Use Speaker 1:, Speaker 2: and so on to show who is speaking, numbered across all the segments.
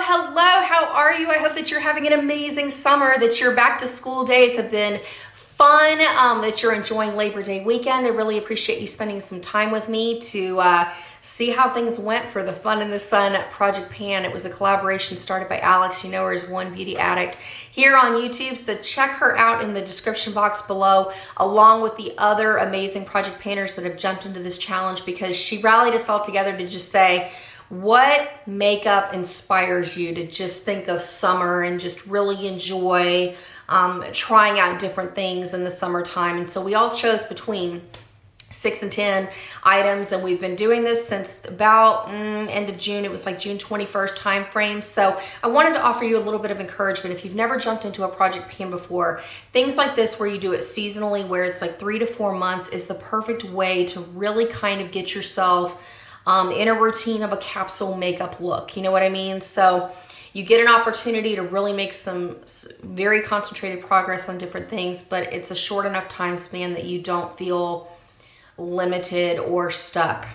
Speaker 1: hello, how are you? I hope that you're having an amazing summer, that your back to school days have been fun, that you're enjoying Labor Day weekend. I really appreciate you spending some time with me to see how things went for the Fun in the Sun Project Pan. It was a collaboration started by Alex. You know her as OneBeautyAddict here on YouTube, so check her out in the description box below, along with the other amazing project painters that have jumped into this challenge, because she rallied us all together to just say, what makeup inspires you to just think of summer and just really enjoy trying out different things in the summertime? And so we all chose between 6 and 10 items, and we've been doing this since about end of June. It was like June 21st time frame. So I wanted to offer you a little bit of encouragement. If you've never jumped into a project pan before, things like this where you do it seasonally, where it's like 3 to 4 months, is the perfect way to really kind of get yourself in a routine of a capsule makeup look. You know what I mean? So you get an opportunity to really make some very concentrated progress on different things, but it's a short enough time span that you don't feel limited or stuck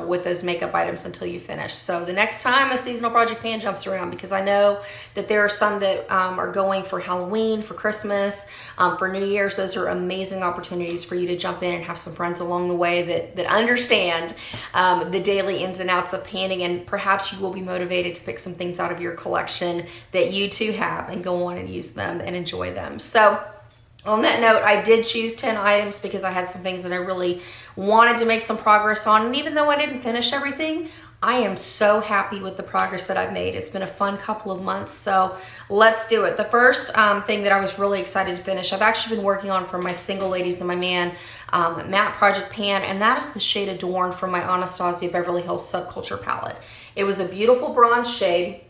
Speaker 1: with those makeup items until you finish. So the next time a seasonal project pan jumps around, because I know that there are some that are going for Halloween, for Christmas, for New Year's, those are amazing opportunities for you to jump in and have some friends along the way that understand the daily ins and outs of panning, and perhaps you will be motivated to pick some things out of your collection that you too have and go on and use them and enjoy them. So on that note, I did choose 10 items because I had some things that I really wanted to make some progress on. And even though I didn't finish everything, I am so happy with the progress that I've made. It's been a fun couple of months, so let's do it. The first thing that I was really excited to finish, I've actually been working on for my single ladies and my man matte project pan, and that is the shade Adorn from my Anastasia Beverly Hills Subculture palette. It was a beautiful bronze shade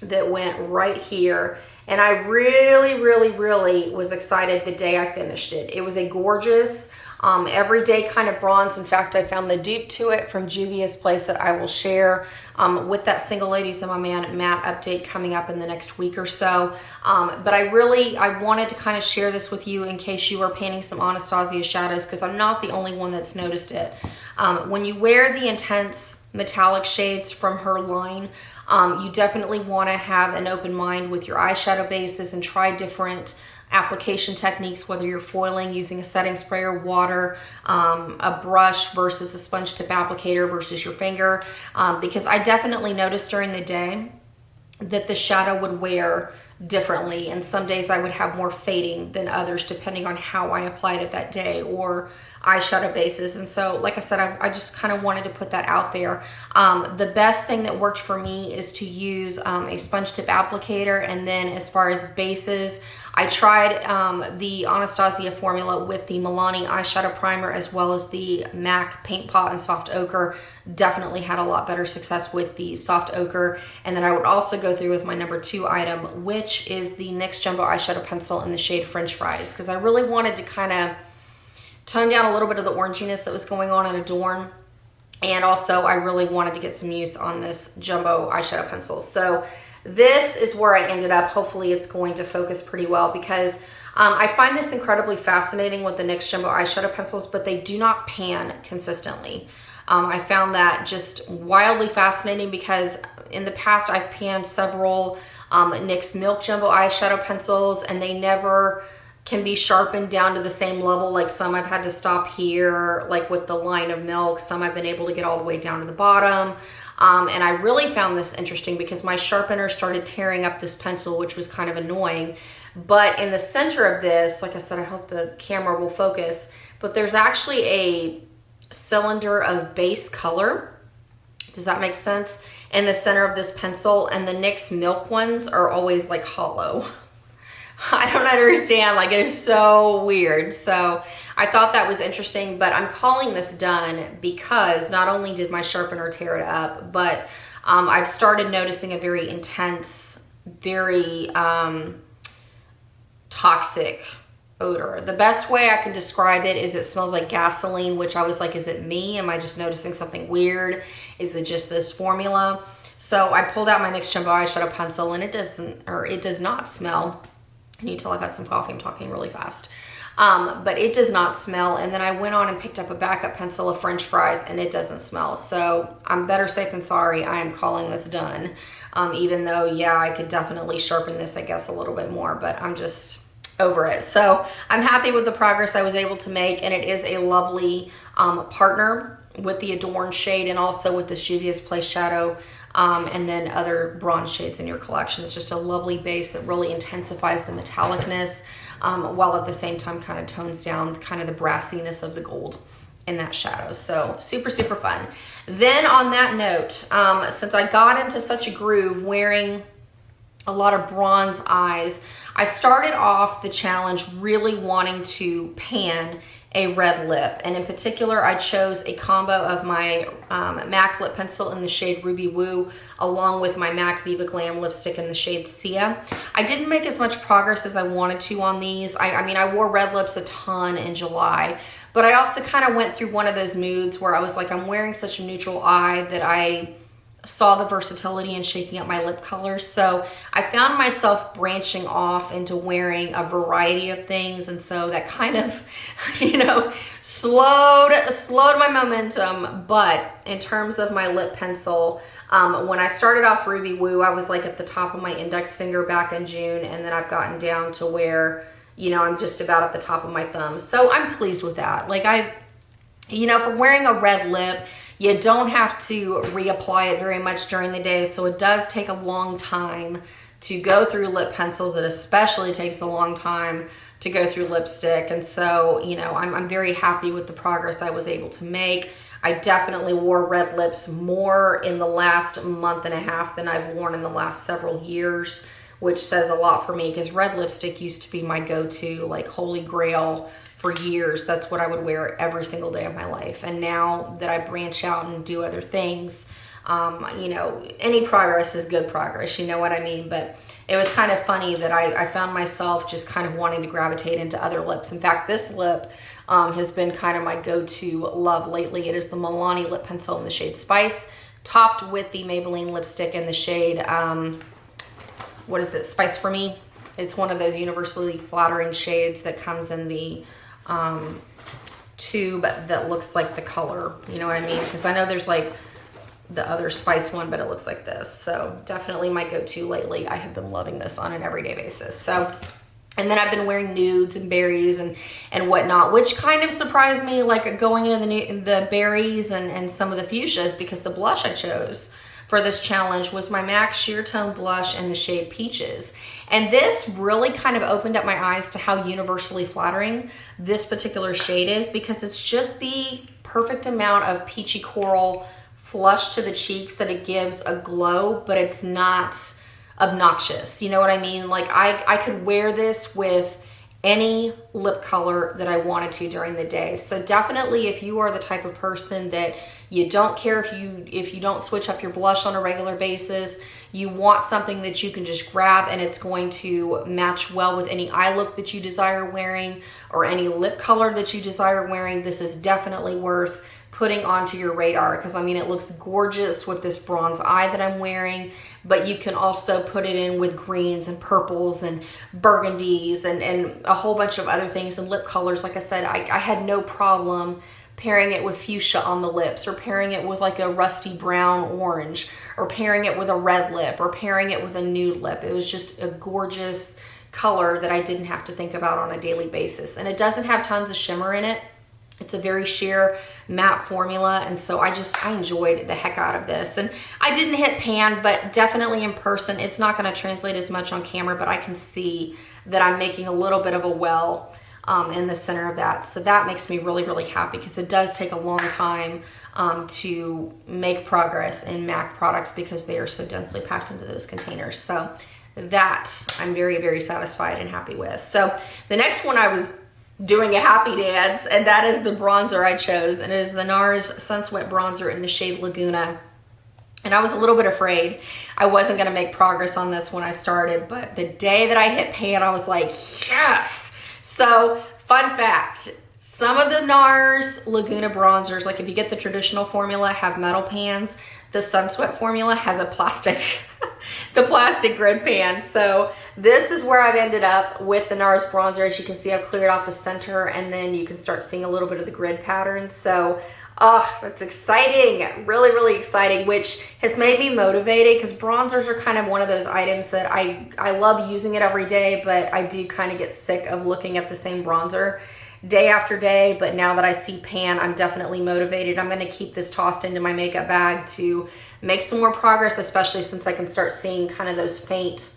Speaker 1: that went right here, and I really was excited the day I finished it. It was a gorgeous everyday kind of bronze. In fact, I found the dupe to it from Juvia's Place that I will share with that single ladies and my man matte update coming up in the next week or so. But I wanted to kind of share this with you in case you are painting some Anastasia shadows, because I'm not the only one that's noticed it. When you wear the intense metallic shades from her line, you definitely want to have an open mind with your eyeshadow bases and try different application techniques, whether you're foiling using a setting sprayer, water, a brush versus a sponge tip applicator versus your finger, because I definitely noticed during the day that the shadow would wear differently, and some days I would have more fading than others depending on how I applied it that day, or eyeshadow bases. And so, like I said, I just kind of wanted to put that out there. The best thing that worked for me is to use a sponge tip applicator, and then as far as bases, I tried the Anastasia formula with the Milani eyeshadow primer as well as the MAC Paint Pot and Soft Ochre. Definitely had a lot better success with the Soft Ochre. And then I would also go through with my number 2 item, which is the NYX Jumbo Eyeshadow Pencil in the shade French Fries, because I really wanted to kind of tone down a little bit of the oranginess that was going on in Adorn. And also I really wanted to get some use on this Jumbo eyeshadow pencil. So this is where I ended up. Hopefully it's going to focus pretty well, because I find this incredibly fascinating with the NYX Jumbo eyeshadow pencils, but they do not pan consistently. I found that just wildly fascinating, because in the past I've panned several NYX Milk Jumbo eyeshadow pencils, and they never can be sharpened down to the same level. Like some I've had to stop here, like with the line of Milk. Some I've been able to get all the way down to the bottom. And I really found this interesting because my sharpener started tearing up this pencil, which was kind of annoying. But in the center of this, like I said, I hope the camera will focus, but there's actually a cylinder of base color. Does that make sense? In the center of this pencil, and the NYX Milk ones are always like hollow. I don't understand, like it is so weird. So I thought that was interesting, but I'm calling this done because not only did my sharpener tear it up, but I've started noticing a very intense, very toxic odor. The best way I can describe it is it smells like gasoline, which I was like, is it me? Am I just noticing something weird? Is it just this formula? So I pulled out my NYX Jumbo eyeshadow pencil, and it does not smell. Can you tell I've had some coffee? I'm talking really fast. But it does not smell. And then I went on and picked up a backup pencil of French Fries, and it doesn't smell. So I'm better safe than sorry. I am calling this done. even though, yeah, I could definitely sharpen this, I guess, a little bit more, but I'm just over it. So I'm happy with the progress I was able to make, and it is a lovely partner with the Adorn shade and also with this Juvia's Place shadow, and then other bronze shades in your collection. It's just a lovely base that really intensifies the metallicness, while at the same time kind of tones down kind of the brassiness of the gold in that shadow. So super, super fun. Then on that note, since I got into such a groove wearing a lot of bronze eyes, I started off the challenge really wanting to pan a red lip. And in particular, I chose a combo of my MAC lip pencil in the shade Ruby Woo, along with my MAC Viva Glam lipstick in the shade Sia. I didn't make as much progress as I wanted to on these. I mean, I wore red lips a ton in July, but I also kind of went through one of those moods where I was like, I'm wearing such a neutral eye that I saw the versatility in shaking up my lip colors. So I found myself branching off into wearing a variety of things. And so that kind of, you know, slowed my momentum. But in terms of my lip pencil, when I started off Ruby Woo, I was like at the top of my index finger back in June. And then I've gotten down to where, you know, I'm just about at the top of my thumb. So I'm pleased with that. Like you know, for wearing a red lip, you don't have to reapply it very much during the day, so it does take a long time to go through lip pencils. It especially takes a long time to go through lipstick, and so, you know, I'm very happy with the progress I was able to make. I definitely wore red lips more in the last month and a half than I've worn in the last several years, which says a lot for me because red lipstick used to be my go-to, like, holy grail for years. That's what I would wear every single day of my life. And now that I branch out and do other things, you know, any progress is good progress, you know what I mean? But it was kind of funny that I found myself just kind of wanting to gravitate into other lips. In fact, this lip has been kind of my go-to love lately. It is the Milani lip pencil in the shade Spice, topped with the Maybelline lipstick in the shade, what is it, Spice For Me? It's one of those universally flattering shades that comes in the tube that looks like the color, you know what I mean? Because I know there's like the other Spice one, but it looks like this. So definitely my go-to lately. I have been loving this on an everyday basis. So, and then I've been wearing nudes and berries and whatnot, which kind of surprised me, like going into the berries and some of the fuchsias, because the blush I chose for this challenge was my MAC Sheer Tone blush in the shade Peaches. And this really kind of opened up my eyes to how universally flattering this particular shade is, because it's just the perfect amount of peachy coral flush to the cheeks that it gives a glow, but it's not obnoxious. You know what I mean? Like I could wear this with any lip color that I wanted to during the day. So definitely, if you are the type of person that you don't care if you don't switch up your blush on a regular basis, you want something that you can just grab and it's going to match well with any eye look that you desire wearing or any lip color that you desire wearing, this is definitely worth putting onto your radar, because I mean, it looks gorgeous with this bronze eye that I'm wearing, but you can also put it in with greens and purples and burgundies and a whole bunch of other things and lip colors. Like I said, I had no problem pairing it with fuchsia on the lips, or pairing it with like a rusty brown orange, or pairing it with a red lip, or pairing it with a nude lip. It was just a gorgeous color that I didn't have to think about on a daily basis. And it doesn't have tons of shimmer in it. It's a very sheer matte formula, and so I enjoyed the heck out of this. And I didn't hit pan, but definitely in person, it's not going to translate as much on camera, but I can see that I'm making a little bit of a well in the center of that. So that makes me really, really happy, because it does take a long time to make progress in MAC products because they are so densely packed into those containers. So that I'm very, very satisfied and happy with. So the next one I was doing a happy dance, and that is the bronzer I chose, and it is the NARS Sun Sweat bronzer in the shade Laguna. And I was a little bit afraid I wasn't going to make progress on this when I started, but the day that I hit pan, I was like, yes. So fun fact, some of the NARS Laguna bronzers, like if you get the traditional formula, have metal pans. The Sun Sweat formula has a plastic, the plastic grid pan. So this is where I've ended up with the NARS bronzer. As you can see, I've cleared out the center, and then you can start seeing a little bit of the grid pattern. So Oh, that's exciting. Really, really exciting, which has made me motivated because bronzers are kind of one of those items that I love using it every day, but I do kind of get sick of looking at the same bronzer day after day. But now that I see pan, I'm definitely motivated. I'm going to keep this tossed into my makeup bag to make some more progress, especially since I can start seeing kind of those faint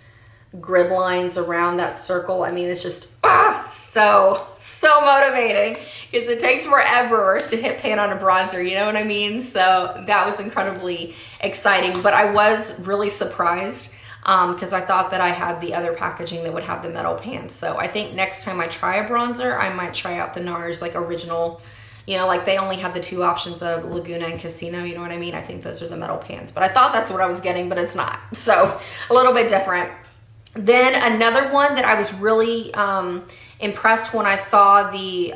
Speaker 1: grid lines around that circle. I mean, it's just so motivating because it takes forever to hit pan on a bronzer, you know what I mean? So that was incredibly exciting, but I was really surprised because I thought that I had the other packaging that would have the metal pan. So I think next time I try a bronzer, I might try out the NARS like original, you know, like they only have the two options of Laguna and Casino, you know what I mean? I think those are the metal pans, but I thought that's what I was getting, but it's not. So a little bit different. Then another one that I was really impressed when I saw the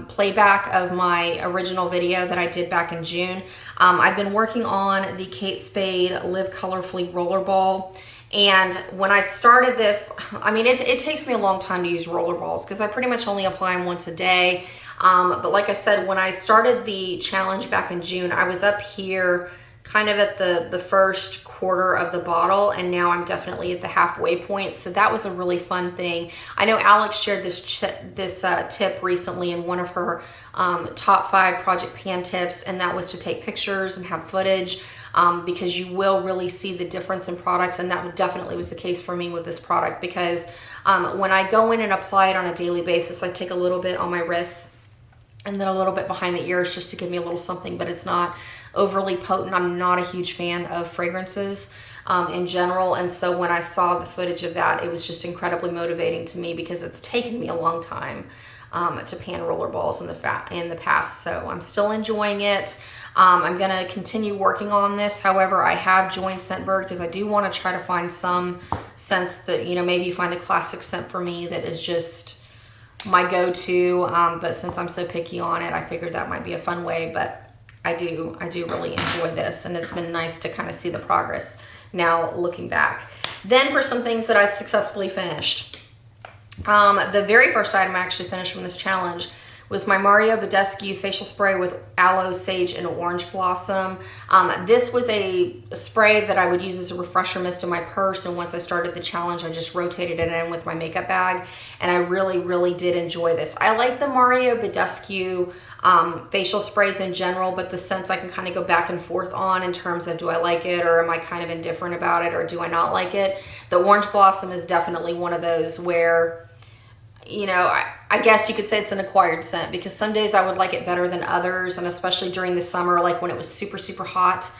Speaker 1: playback of my original video that I did back in June. I've been working on the Kate Spade Live Colorfully Rollerball. And when I started this, I mean, it takes me a long time to use rollerballs because I pretty much only apply them once a day. But like I said, when I started the challenge back in June, I was up here kind of at the first quarter of the bottle, and now I'm definitely at the halfway point. So that was a really fun thing. I know Alex shared this tip recently in one of her top 5 project pan tips, and that was to take pictures and have footage because you will really see the difference in products, and that definitely was the case for me with this product because when I go in and apply it on a daily basis, I take a little bit on my wrists and then a little bit behind the ears just to give me a little something, but it's not overly potent. I'm not a huge fan of fragrances in general, and so when I saw the footage of that, it was just incredibly motivating to me because it's taken me a long time to pan rollerballs in the past. So I'm still enjoying it. I'm gonna continue working on this. However, I have joined Scentbird because I do want to try to find some scents that, you know, maybe find a classic scent for me that is just my go-to. But since I'm so picky on it, I figured that might be a fun way. But I do really enjoy this, and it's been nice to kind of see the progress now looking back. Then for some things that I successfully finished. The very first item I actually finished from this challenge was my Mario Badescu facial spray with aloe, sage, and orange blossom. This was a spray that I would use as a refresher mist in my purse, and once I started the challenge, I just rotated it in with my makeup bag, and I really did enjoy this. I like the Mario Badescu facial sprays in general, but the scents I can kind of go back and forth on in terms of do I like it or am I kind of indifferent about it or do I not like it. The orange blossom is definitely one of those where, you know, I guess you could say it's an acquired scent because some days I would like it better than others, and especially during the summer, like when it was super hot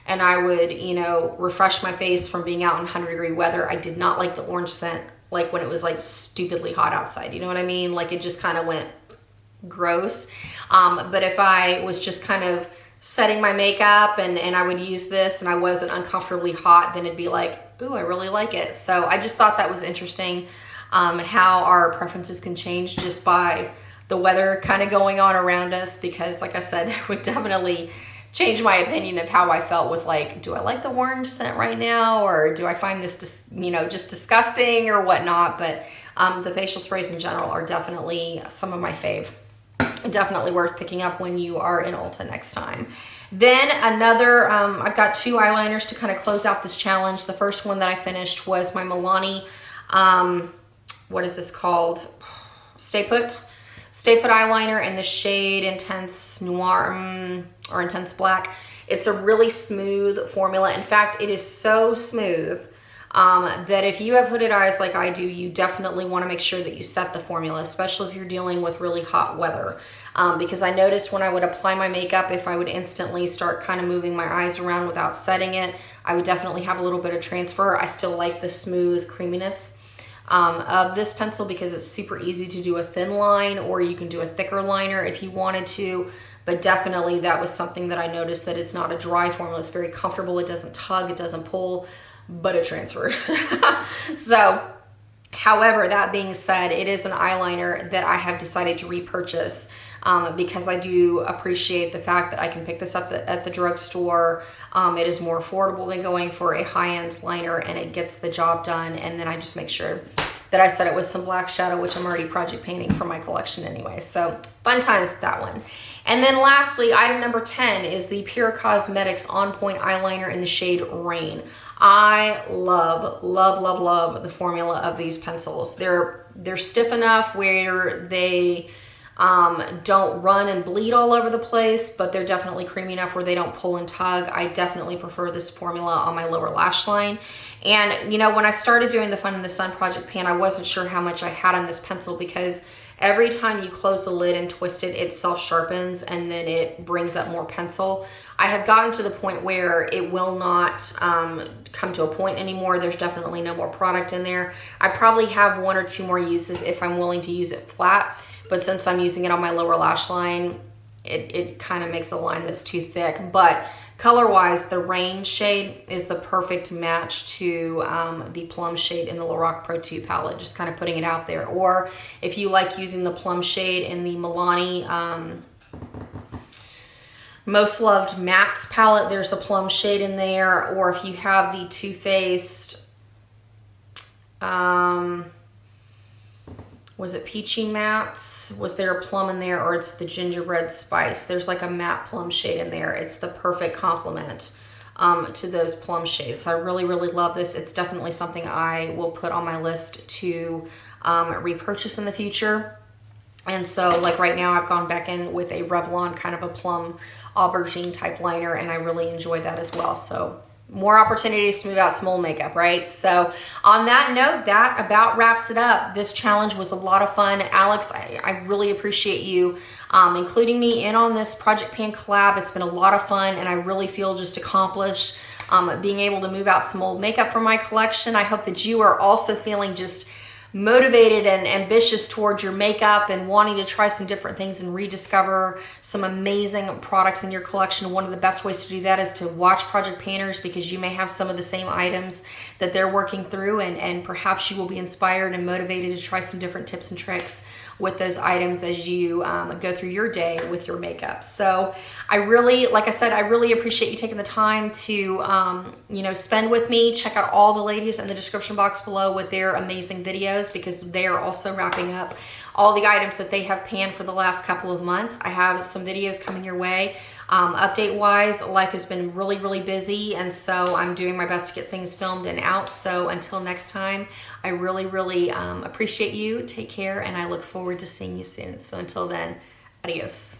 Speaker 1: and I would, you know, refresh my face from being out in 100-degree weather. I did not like the orange scent like when it was like stupidly hot outside, you know what I mean? Like it just kind of went gross. But if I was just kind of setting my makeup and I would use this and I wasn't uncomfortably hot, then it'd be like, ooh, I really like it. So I just thought that was interesting. How our preferences can change just by the weather kind of going on around us, because like I said, it would definitely change my opinion of how I felt with like, do I like the orange scent right now, or do I find this, you know, just disgusting or whatnot. But the facial sprays in general are definitely some of my fave. Definitely worth picking up when you are in Ulta next time. Then another, I've got 2 eyeliners to kind of close out this challenge. The first one that I finished was my Milani, what is this called? Stay Put eyeliner in the shade Intense Noir or Intense Black. It's a really smooth formula. In fact, it is so smooth that if you have hooded eyes like I do, you definitely want to make sure that you set the formula, especially if you're dealing with really hot weather. Because I noticed when I would apply my makeup, if I would instantly start kind of moving my eyes around without setting it, I would definitely have a little bit of transfer. I still like the smooth creaminess of this pencil because it's super easy to do a thin line, or you can do a thicker liner if you wanted to. But definitely that was something that I noticed, that it's not a dry formula. It's very comfortable. It doesn't tug, it doesn't pull, but it transfers. So, however, that being said, it is an eyeliner that I have decided to repurchase because I do appreciate the fact that I can pick this up at the drugstore. It is more affordable than going for a high-end liner, and it gets the job done. And then I just make sure that I set it with some black shadow, which I'm already project painting for my collection anyway. So fun times with that one. And then lastly, item number 10 is the Pure Cosmetics On Point Eyeliner in the shade Rain. I love, love, love, love the formula of these pencils. They're stiff enough where they don't run and bleed all over the place, but they're definitely creamy enough where they don't pull and tug. I definitely prefer this formula on my lower lash line. And you know, when I started doing the Fun in the Sun project pan, I wasn't sure how much I had on this pencil because every time you close the lid and twist it, it self-sharpens and then it brings up more pencil. I have gotten to the point where it will not come to a point anymore. There's definitely no more product in there. I probably have 1 or 2 more uses if I'm willing to use it flat, but since I'm using it on my lower lash line, it kind of makes a line that's too thick. But color-wise, the Rain shade is the perfect match to the plum shade in the Lorac Pro 2 palette, just kind of putting it out there. Or if you like using the plum shade in the Milani Most Loved Mattes palette, there's the plum shade in there. Or if you have the Too Faced, was it Peachy Mattes? Was there a plum in there, or it's the Gingerbread Spice? There's like a matte plum shade in there. It's the perfect complement to those plum shades. So I really, really love this. It's definitely something I will put on my list to repurchase in the future. And so like right now I've gone back in with a Revlon kind of a plum aubergine type liner, and I really enjoy that as well. So more opportunities to move out some old makeup, right? So on that note, that about wraps it up. This challenge was a lot of fun. Alex, I really appreciate you including me in on this Project Pan collab. It's been a lot of fun, and I really feel just accomplished being able to move out some old makeup from my collection. I hope that you are also feeling just motivated and ambitious towards your makeup and wanting to try some different things and rediscover some amazing products in your collection. One of the best ways to do that is to watch Project Panners, because you may have some of the same items that they're working through, and perhaps you will be inspired and motivated to try some different tips and tricks with those items as you go through your day with your makeup. So I really, like I said, I really appreciate you taking the time to, you know, spend with me. Check out all the ladies in the description box below with their amazing videos, because they are also wrapping up all the items that they have panned for the last couple of months. I have some videos coming your way. Update wise, life has been really, really busy, and so I'm doing my best to get things filmed and out. So until next time, I really, really appreciate you. Take care, and I look forward to seeing you soon. So until then, adios.